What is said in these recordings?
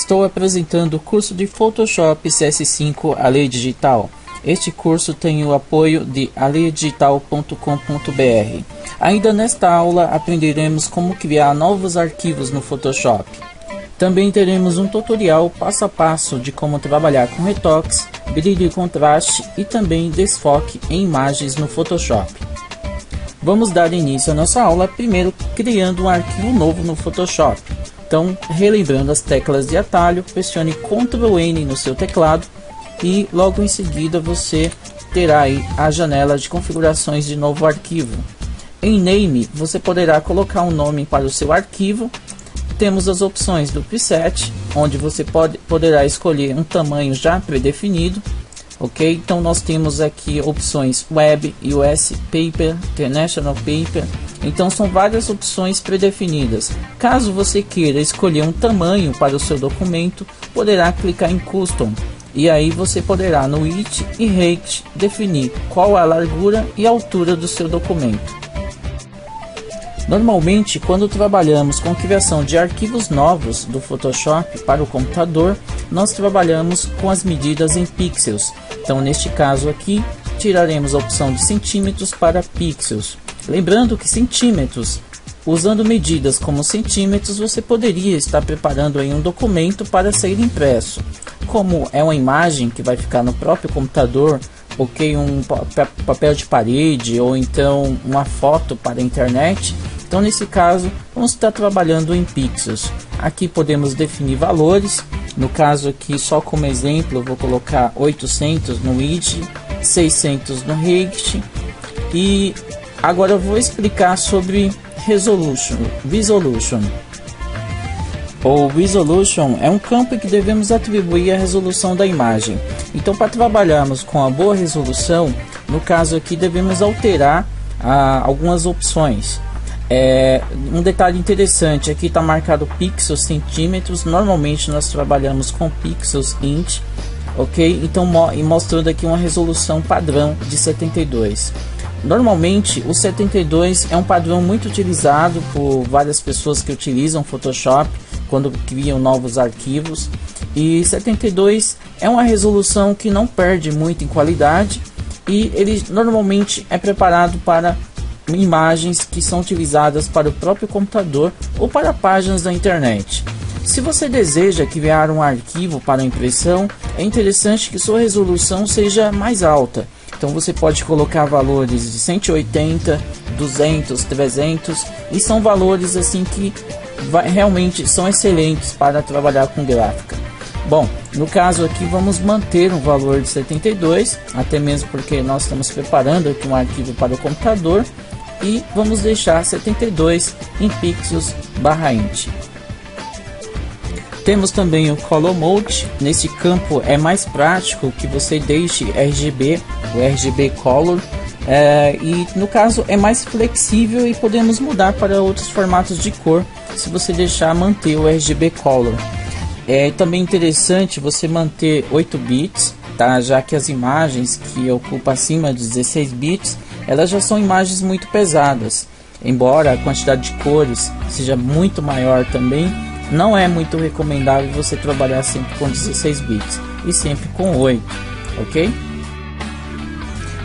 Estou apresentando o curso de Photoshop CS5 Alea Digital. Este curso tem o apoio de aleadigital.com.br. Ainda nesta aula aprenderemos como criar novos arquivos no Photoshop. Também teremos um tutorial passo a passo de como trabalhar com retoques, brilho e contraste e também desfoque em imagens no Photoshop. Vamos dar início à nossa aula primeiro criando um arquivo novo no Photoshop. Então, relembrando as teclas de atalho, pressione Ctrl N no seu teclado e logo em seguida você terá aí a janela de configurações de novo arquivo. Em Name, você poderá colocar um nome para o seu arquivo. Temos as opções do preset, onde você poderá escolher um tamanho já predefinido. Ok, então nós temos aqui opções Web, US Paper, International Paper. Então são várias opções predefinidas. Caso você queira escolher um tamanho para o seu documento, poderá clicar em Custom. E aí você poderá no Width e Height definir qual a largura e altura do seu documento. Normalmente, quando trabalhamos com criação de arquivos novos do Photoshop para o computador, nós trabalhamos com as medidas em pixels. Então, neste caso aqui, tiraremos a opção de centímetros para pixels. Lembrando que centímetros, usando medidas como centímetros, você poderia estar preparando aí um documento para ser impresso. Como é uma imagem que vai ficar no próprio computador, ok, um papel de parede ou então uma foto para a internet, então nesse caso vamos estar trabalhando em pixels. Aqui podemos definir valores. No caso aqui, só como exemplo, eu vou colocar 800 no width, 600 no height. E agora eu vou explicar sobre resolution. O Resolution é um campo que devemos atribuir à resolução da imagem. Então, para trabalharmos com a boa resolução, no caso aqui devemos alterar algumas opções. Um detalhe interessante, aqui está marcado pixels, centímetros. Normalmente nós trabalhamos com pixels int, ok? Então mostrando aqui uma resolução padrão de 72. Normalmente o 72 é um padrão muito utilizado por várias pessoas que utilizam Photoshop quando criam novos arquivos, e 72 é uma resolução que não perde muito em qualidade e ele normalmente é preparado para imagens que são utilizadas para o próprio computador ou para páginas da internet. Se você deseja criar um arquivo para impressão, é interessante que sua resolução seja mais alta. Então você pode colocar valores de 180, 200, 300 e são valores assim que realmente são excelentes para trabalhar com gráfica. Bom, no caso aqui vamos manter um valor de 72, até mesmo porque nós estamos preparando aqui um arquivo para o computador. E vamos deixar 72 em pixels /int. Temos também o Color Mode. Nesse campo é mais prático que você deixe RGB, o RGB Color, e no caso é mais flexível e podemos mudar para outros formatos de cor se você deixar manter o RGB Color. É também interessante você manter 8 bits, tá? Já que as imagens que ocupam acima de 16 bits elas já são imagens muito pesadas. Embora a quantidade de cores seja muito maior também, não é muito recomendável você trabalhar sempre com 16 bits e sempre com 8, ok?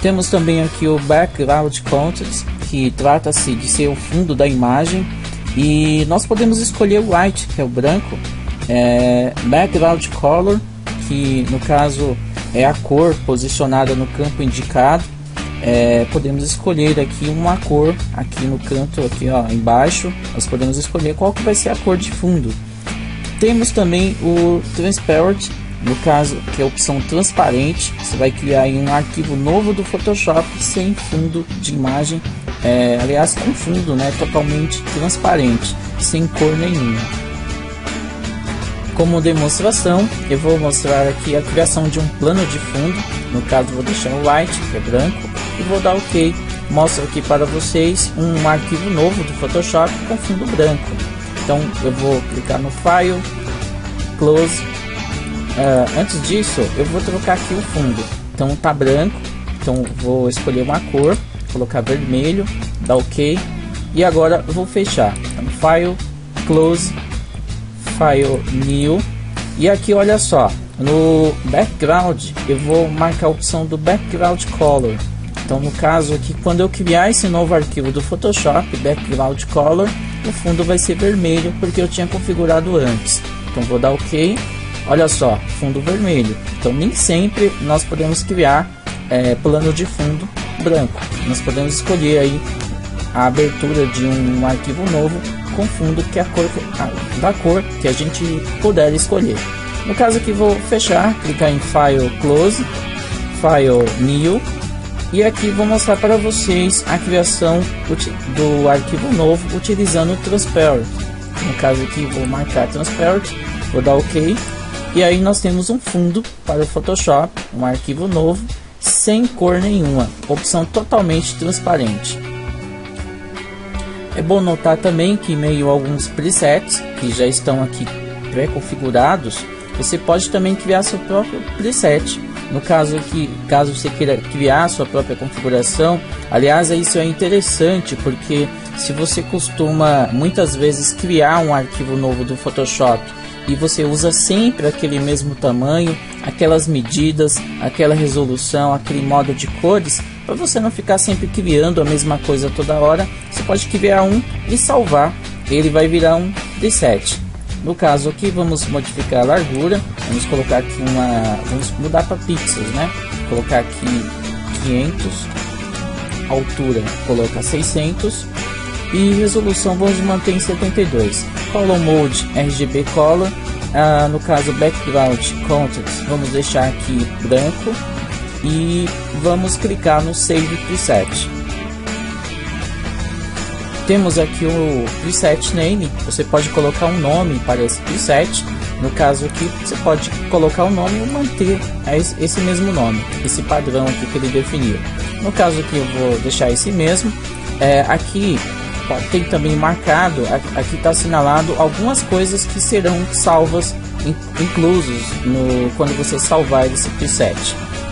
Temos também aqui o Background Content, que trata-se de ser o fundo da imagem, e nós podemos escolher o White, que é o branco, Background Color, que no caso é a cor posicionada no campo indicado. Podemos escolher aqui uma cor aqui no canto, aqui ó, embaixo nós podemos escolher qual que vai ser a cor de fundo. Temos também o Transparent, no caso que é a opção transparente. Você vai criar aí um arquivo novo do Photoshop sem fundo de imagem, aliás com fundo, né, totalmente transparente, sem cor nenhuma. Como demonstração, eu vou mostrar aqui a criação de um plano de fundo. No caso, vou deixar o white, que é branco, e vou dar OK. Mostro aqui para vocês um arquivo novo do Photoshop com fundo branco. Então, eu vou clicar no File, Close. Antes disso, eu vou trocar aqui o fundo. Então, tá branco. Então, vou escolher uma cor, colocar vermelho, dar OK. E agora eu vou fechar. Então, File, Close, File New, E aqui olha só, no background eu vou marcar a opção do background color. Então no caso aqui, quando eu criar esse novo arquivo do Photoshop, background color, o fundo vai ser vermelho porque eu tinha configurado antes. Então vou dar OK. Olha só, fundo vermelho. Então nem sempre nós podemos criar plano de fundo branco. Nós podemos escolher aí a abertura de um arquivo novo com fundo que é da cor que a gente puder escolher. No caso aqui vou fechar, clicar em File Close, File New, e aqui vou mostrar para vocês a criação do arquivo novo utilizando o Transparent. No caso aqui vou marcar Transparent, vou dar OK, e aí nós temos um fundo para o Photoshop, um arquivo novo sem cor nenhuma, opção totalmente transparente. É bom notar também que, em meio a alguns presets que já estão aqui pré-configurados, você pode também criar seu próprio preset. No caso aqui, caso você queira criar sua própria configuração, aliás, isso é interessante porque se você costuma muitas vezes criar um arquivo novo do Photoshop e você usa sempre aquele mesmo tamanho, aquelas medidas, aquela resolução, aquele modo de cores, para você não ficar sempre criando a mesma coisa toda hora, você pode criar um e salvar, ele vai virar um preset. No caso aqui vamos modificar a largura, vamos colocar aqui vamos mudar para pixels, né? Colocar aqui 500, altura coloca 600 e resolução vamos manter em 72. Color Mode RGB Color, no caso Background Context vamos deixar aqui branco e vamos clicar no Save Preset. Temos aqui o Preset Name, você pode colocar um nome para esse preset. No caso aqui você pode colocar o nome e manter esse mesmo nome, esse padrão aqui que ele definiu. No caso aqui eu vou deixar esse mesmo. Aqui tem também marcado, aqui está assinalado algumas coisas que serão salvas, inclusos quando você salvar esse preset.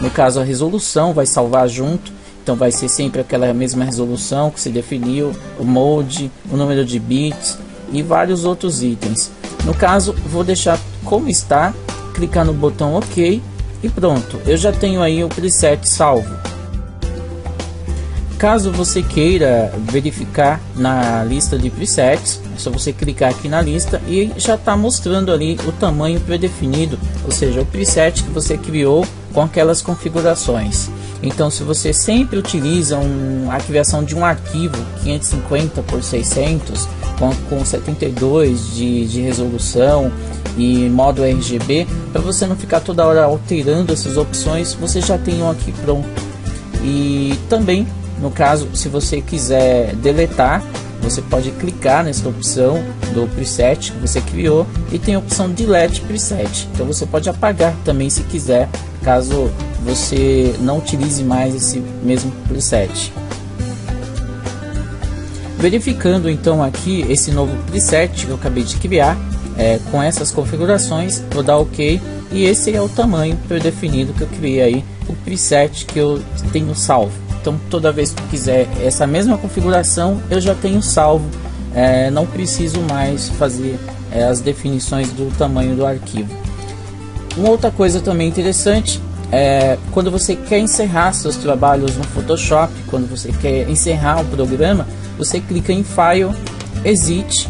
No caso a resolução vai salvar junto, então vai ser sempre aquela mesma resolução que se definiu, o mode, o número de bits e vários outros itens. No caso vou deixar como está, clicar no botão OK e pronto, eu já tenho aí o preset salvo. Caso você queira verificar na lista de presets, é só você clicar aqui na lista e já está mostrando ali o tamanho predefinido, ou seja, o preset que você criou com aquelas configurações. Então, se você sempre utiliza a criação de um arquivo 550 por 600 com 72 de resolução e modo RGB, para você não ficar toda hora alterando essas opções, você já tem um aqui pronto. E também, no caso, se você quiser deletar, você pode clicar nessa opção do preset que você criou e tem a opção Delete Preset. Então você pode apagar também se quiser, caso você não utilize mais esse mesmo preset. Verificando então aqui esse novo preset que eu acabei de criar, com essas configurações, vou dar OK e esse é o tamanho predefinido que eu criei aí, o preset que eu tenho salvo. Então toda vez que eu quiser essa mesma configuração eu já tenho salvo, não preciso mais fazer as definições do tamanho do arquivo. Uma outra coisa também interessante quando você quer encerrar seus trabalhos no Photoshop, quando você quer encerrar o programa, você clica em File, Exit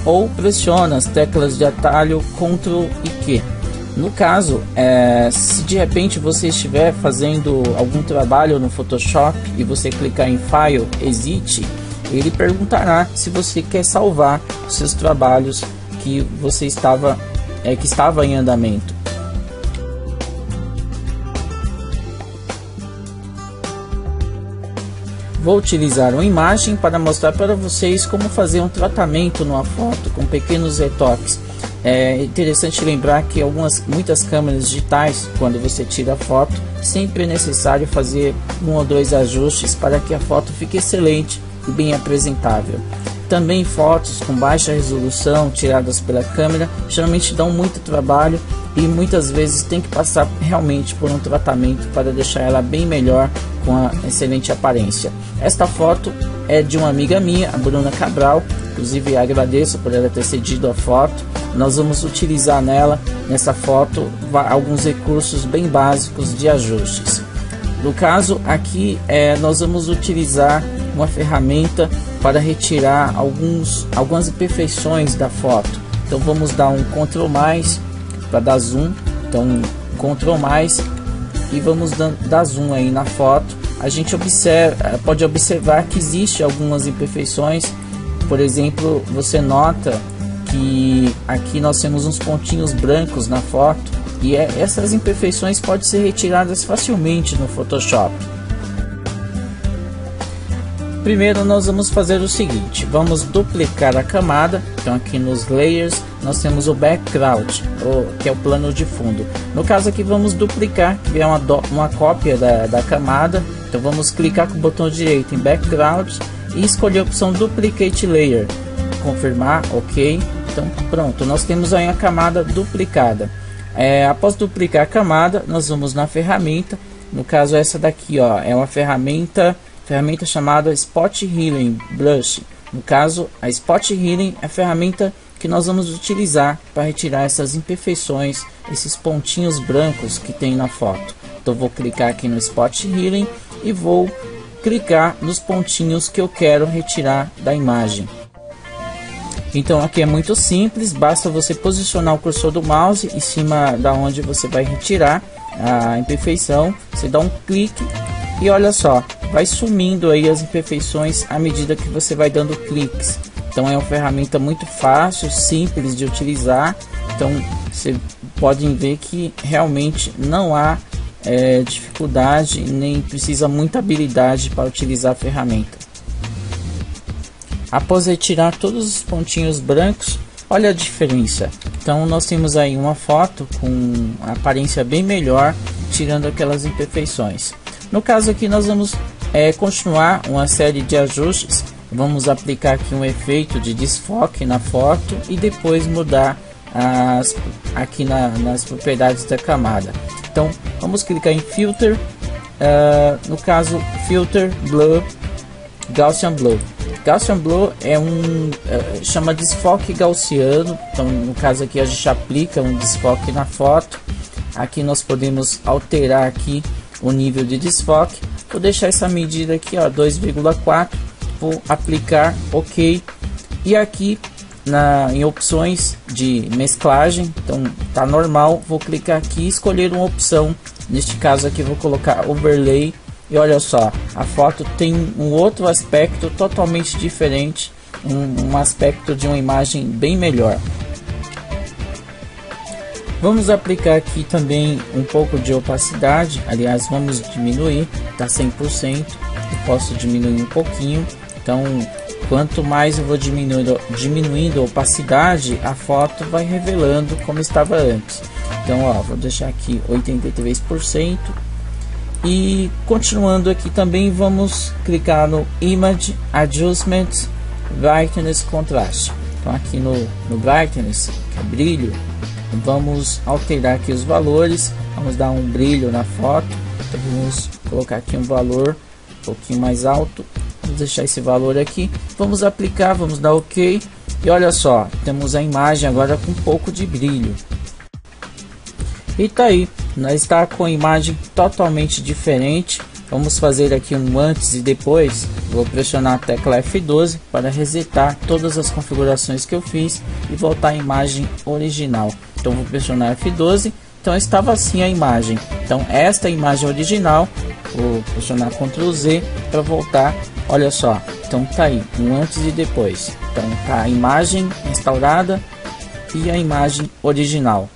ou pressiona as teclas de atalho Ctrl e Q. No caso, se de repente você estiver fazendo algum trabalho no Photoshop e você clicar em File, Exit, ele perguntará se você quer salvar os seus trabalhos que você estava em andamento. Vou utilizar uma imagem para mostrar para vocês como fazer um tratamento numa foto com pequenos retoques. É interessante lembrar que muitas câmeras digitais, quando você tira a foto, sempre é necessário fazer 1 ou 2 ajustes para que a foto fique excelente e bem apresentável. Também fotos com baixa resolução tiradas pela câmera geralmente dão muito trabalho e muitas vezes tem que passar realmente por um tratamento para deixar ela bem melhor, com a excelente aparência. Esta foto é de uma amiga minha, a Bruna Cabral. inclusive agradeço por ela ter cedido a foto. Nós vamos utilizar nessa foto alguns recursos bem básicos de ajustes. No caso aqui nós vamos utilizar uma ferramenta para retirar algumas imperfeições da foto. Então vamos dar um Ctrl+ para dar zoom, então Ctrl+ e vamos dar zoom aí na foto. A gente pode observar que existe algumas imperfeições. Por exemplo, você nota que aqui nós temos uns pontinhos brancos na foto e essas imperfeições podem ser retiradas facilmente no Photoshop. Primeiro nós vamos fazer o seguinte, vamos duplicar a camada. Então aqui nos layers nós temos o background, que é o plano de fundo. No caso aqui vamos duplicar, criar uma cópia da camada. Então vamos clicar com o botão direito em background e escolher a opção duplicate layer, confirmar, ok. Então pronto, nós temos aí a camada duplicada. Após duplicar a camada, nós vamos na ferramenta. No caso essa daqui, ó, é uma ferramenta chamada Spot Healing Brush. No caso, a Spot Healing é a ferramenta que nós vamos utilizar para retirar essas imperfeições, esses pontinhos brancos que tem na foto. Então vou clicar aqui no Spot Healing e vou clicar nos pontinhos que eu quero retirar da imagem. Então aqui é muito simples, basta você posicionar o cursor do mouse em cima da onde você vai retirar a imperfeição, você dá um clique e olha só, vai sumindo aí as imperfeições à medida que você vai dando cliques. Então é uma ferramenta muito fácil, simples de utilizar. Então você pode ver que realmente não há dificuldade, nem precisa muita habilidade para utilizar a ferramenta. Após retirar todos os pontinhos brancos, olha a diferença. Então nós temos aí uma foto com aparência bem melhor, tirando aquelas imperfeições. No caso aqui nós vamos continuar uma série de ajustes. Vamos aplicar aqui um efeito de desfoque na foto e depois mudar aqui nas propriedades da camada. Então vamos clicar em Filter, no caso Filter Blur, Gaussian Blur. Gaussian Blur chama desfoque gaussiano. Então no caso aqui a gente aplica um desfoque na foto. Aqui nós podemos alterar aqui o nível de desfoque. Vou deixar essa medida aqui, ó, 2,4. Vou aplicar OK. E aqui em opções de mesclagem, então tá normal, vou clicar aqui e escolher uma opção. Neste caso aqui vou colocar overlay. E olha só, a foto tem um outro aspecto totalmente diferente, um aspecto de uma imagem bem melhor. Vamos aplicar aqui também um pouco de opacidade, aliás vamos diminuir, tá 100%, eu posso diminuir um pouquinho. Então quanto mais eu vou diminuindo a opacidade, a foto vai revelando como estava antes. Então ó, vou deixar aqui 83%. E continuando aqui também vamos clicar no Image Adjustments, Brightness Contrast. Então aqui no Brightness, que é brilho, vamos alterar aqui os valores, vamos dar um brilho na foto. Então vamos colocar aqui um valor um pouquinho mais alto, vamos deixar esse valor aqui, vamos aplicar, vamos dar OK. E olha só, temos a imagem agora com um pouco de brilho. E tá aí, nós está com a imagem totalmente diferente. Vamos fazer aqui um antes e depois. Vou pressionar a tecla F12 para resetar todas as configurações que eu fiz e voltar à imagem original. Então vou pressionar F12. Então estava assim a imagem. Então esta é a imagem original. Vou pressionar Ctrl Z para voltar. Olha só, então tá aí um antes e depois. Então tá a imagem restaurada e a imagem original.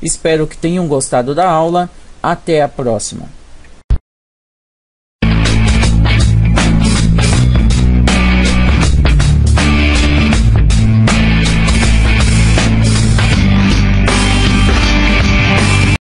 Espero que tenham gostado da aula. Até a próxima.